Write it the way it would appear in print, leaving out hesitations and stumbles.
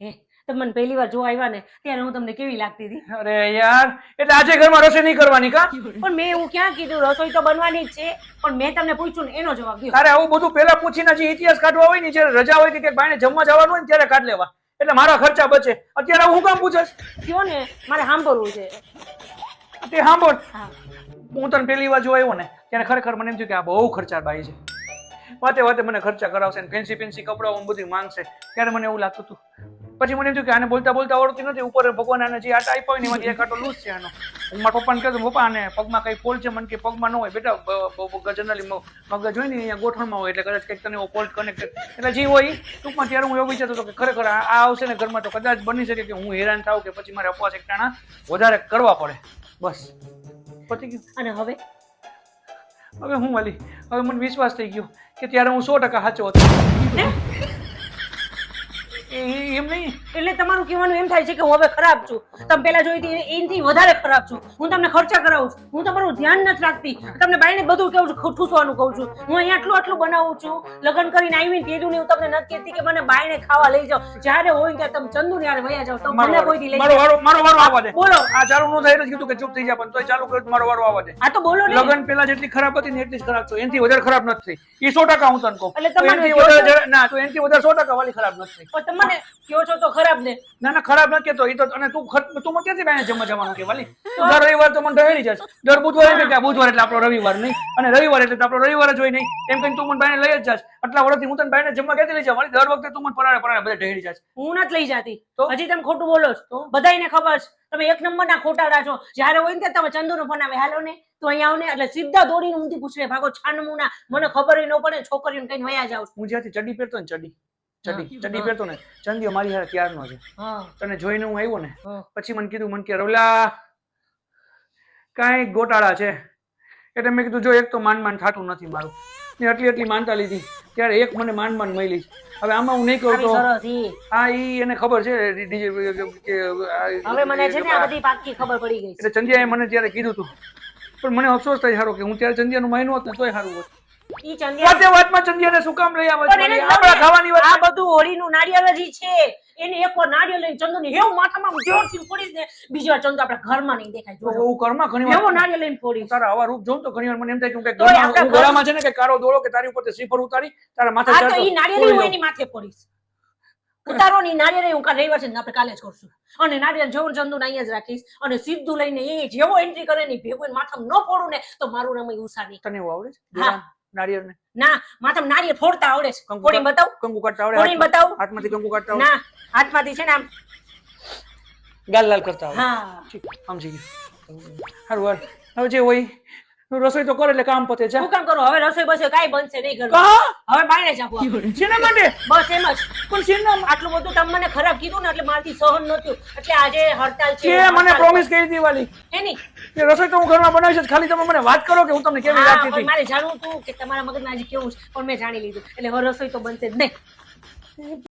હે તમે મને પહેલી વાર જોવા આવ્યા ને ત્યારે હું તમને કેવી લાગતી હતી? અરે યાર, એટલે આજે ઘરમાં રસોઈ નહીં કરવાની કા? પણ મેં એવું ક્યાં કીધું? રસોઈ તો બનવાની જ છે, પણ મેં તમને પૂછ્યું ને એનો જવાબ દો. તારે આવું બધું પેલા પૂછીને જે ઇતિહાસ કાઢવા હોય ને, જયારે રજા હોય કે બાઈને જમવા જવાનું હોય ને ત્યારે કાઢ લેવા, એટલે મારા ખર્ચા બચે. અત્યારે હું કામ પૂછસ? કયો ને, મારે સાંભળવું છે. તે સાંભળ, હા હું તને પહેલી વાર જોવા આવ્યો ને ત્યારે ખરેખર મને એમ થયું કે આ બહુ ખર્ચાળ બાઈ છે. વાતે વાતે મને ખર્ચા કરાવશે ને ફેન્સી ફેન્સી કપડાઓ બધું માંગશે, ત્યારે મને એવું લાગતું હતું. પછી મને એમ થયું કે આને બોલતા બોલતા આવડતી નથી, ઉપર ભગવાન આને જે આટા આપ્યો હોય ને એમાંથી એક આટો લૂઝ છે આનો. હું મારા પપ્પાને કહેતો, પપ્પા આને પગમાં કઈ ફોલ્ટ છે? મને કે પગમાં ન હોય બેટા, જનરલી મગજ હોય ને અહીંયા ગોઠણમાં હોય, એટલે કદાચ કંઈક તને એવો ફોલ્ટ કનેક્ટેડ, એટલે જે હોય ટૂંકમાં. ત્યારે હું એવું વિચારતો હતો કે ખરેખર આ આવશે ને ઘરમાં તો કદાચ બની શકે કે હું હેરાન થાઉં કે પછી મારે અપવાસ એકટાણા વધારે કરવા પડે. બસ પતી ગયું. અને હવે હું વાલી, હવે મને વિશ્વાસ થઈ ગયો કે ત્યારે હું 100% સાચો હતો. એમ નહીં, એટલે તમારું કહેવાનું એમ થાય છે કે હું હવે ખરાબ છું? તમે પેલા જોઈ હતી એનાથી વધારે ખરાબ છું. હું તમને ખર્ચા કરાવું છું, હું તમારું ધ્યાન નથી રાખતી, તમને બાઈને બધું કહું છું, ઠૂસવાનું કહું છું. હું અહીંયા આટલું આટલું બનાવું છું, લગ્ન કરીને આવીને કીધું ને હું તમને નથી કહેતી કે મને બાઈને ખાવા લઈ જાઓ. જ્યારે હોય ત્યારે તમે ચંદુ ને યારે વયા જાઓ, તમે મને કોઈ દી લઈ જાઓ. મારો વારો આવવા દે. બોલો. આ ચાલુ ન થાય એટલે કીધું કે ચૂપ થઈ જા, પણ તોય ચાલુ કર્યું. મારો વારો આવવા દે. આ તો બોલો ને. લગ્ન પેલા જેટલી ખરાબ હતી ને એટલી જ ખરાબ છો, એનાથી વધારે ખરાબ નથી થઈ. એ 100% હું તને કહું. એટલે તમે એનાથી વધારે ના, તો એનાથી વધારે 100% વાલી ખરાબ નથી થઈ. પણ તમે કહો છો તો ખરાબ ને. ના ના, ખરાબ નથી કેતો. એ તો અને તું મને ક્યાંથી બાઈને જમવા જવાનું કે વાલી? તું દર રવિવાર તો મને ઢહેરી જશે. દર બુધવારે કે બુધવાર એટલે આપણો રવિવાર નહીં, અને રવિવાર એટલે આપણો રવિવાર જ હોય નહીં. એમ કહીને તું મને બાઈને લઈ જ જાશ. આટલા વર્ષથી હું તને બાઈને જમવા ક્યાંથી લઈ જાઉં? દર વખતે તું મને પરાણે બધા ઢહેરી જાશ. હું નથી લઈ જાતી. તો? હજી તમે ખોટું બોલો છો. બધાયને ખબર છે તમે એક નંબરના ખોટાડા છો. જ્યારે હોય ને તમે ચંદુનો ફોન આવે, હાલો ને તો અહીંયા આવ ને, એટલે સીધા દોડીને ઊંધી પૂછડે ભાગો. છાનમુના મને ખબર ન પડે, છોકરીઓને કઈ વયા જાવ. હું જ્યાંથી ચડી પહેરતો ને, ચડી પહેરતો ને, ચંદીઓ મારી હારે ત્યારનો છે. તને જોઈને હું આવ્યો ને પછી મને કીધું, મને કે રવલા કાંઈ ગોટાળા છે. એટલે મેં કીધું જો એક તો માંડ થતું નથી મારું, ને એટલી માનતા લીધી ત્યારે એક મને માંડ મળી. હવે આમાં હું નહીં કહું તો હા, ઈ એને ખબર છે. હવે મને છે ને આ બધી પાકી ખબર પડી ગઈ. એટલે ચંદિયાએ મને ત્યારે કીધું હતું, પણ મને અફસોસ થાય સારો કે હું ત્યારે ચંદિયાનું માયનું હોત ને તોય સારું હોત. ઈ ચંદિયા વાતમાં ચંદિયાને શું કામ લઈ આવે? આપણા ખાવાની વાત. આ બધું હોળીનું નાળિયેર જ છે. એને એક વાર નાળિયેર લઈને ચંદુની હેવ માથામાં જોરથી ફોડીશ ને, બીજી વાર ચંદુ આપણા ઘરમાં નહીં દેખાય. જો હું ઘરમાં ઘણી વાર એવો નાળિયેર લઈને ફોડીશ. તારા આવા રૂપ જોઉં તો ઘણી વાર મને એમ થાય કે ઘરમાં ગળામાં છે ને કે કાળો દોડો કે તારી ઉપર શ્રીફળ ઉતારી તારા માથે ચડતો. ઈ નાળિયેર હું એની માથે ફોડીશ. ઉતારો ની નાળિયેર હું કાલે રવિવાર છે ને આપણે કાલે જ કરશું. અને નાળિયેર જેવું ચંદુને અહીંયા જ રાખીશ, અને સીધું લઈને એ જેવો એન્ટ્રી કરે ને ભેગું માથામાં ન ફોડું ને તો મારું નામ ઉષાની. તને એવું આવડે છે નાળિયેર ને? ના, માથામાં નાળિયેર ફોડતા આવડે છે. ફોડીને બતાવ. કંકુ કાઢતા આવડે? ફોડીને બતાવ. હાથમાંથી કંકુ કાઢતા આવડે? ના, હાથમાંથી છે ને આમ ગાલ લાલ કરતા આવડે? હા, સમજી ગયો. હારું હાલ, હવે જે હોય રસોઈ તો કરે એટલે કામ પતે. જા. શું કામ કરો? હવે રસોઈ બસ કાંઈ બનશે નહીં ઘરમાં. હવે બાયણે જાવું. શેના માટે? બસ એમ જ. પણ શેના? આટલું બધું તમે મને ખરાબ કીધું ને એટલે મારાથી સહન નહોતું. એટલે આજે હડતાલ છે. કે મને પ્રોમિસ કરી હતી વાલી એની કે રસોઈ તો હું ઘરમાં બનાવીશ, ખાલી તમે મને વાત કરો કે હું તમને કેવી લાગતી હતી. મારે જાણવું હતું કે તમારા મગજમાં આજે કેવું છે, પણ મેં જાણી લીધું એટલે હવે રસોઈ તો બનશે જ નહીં.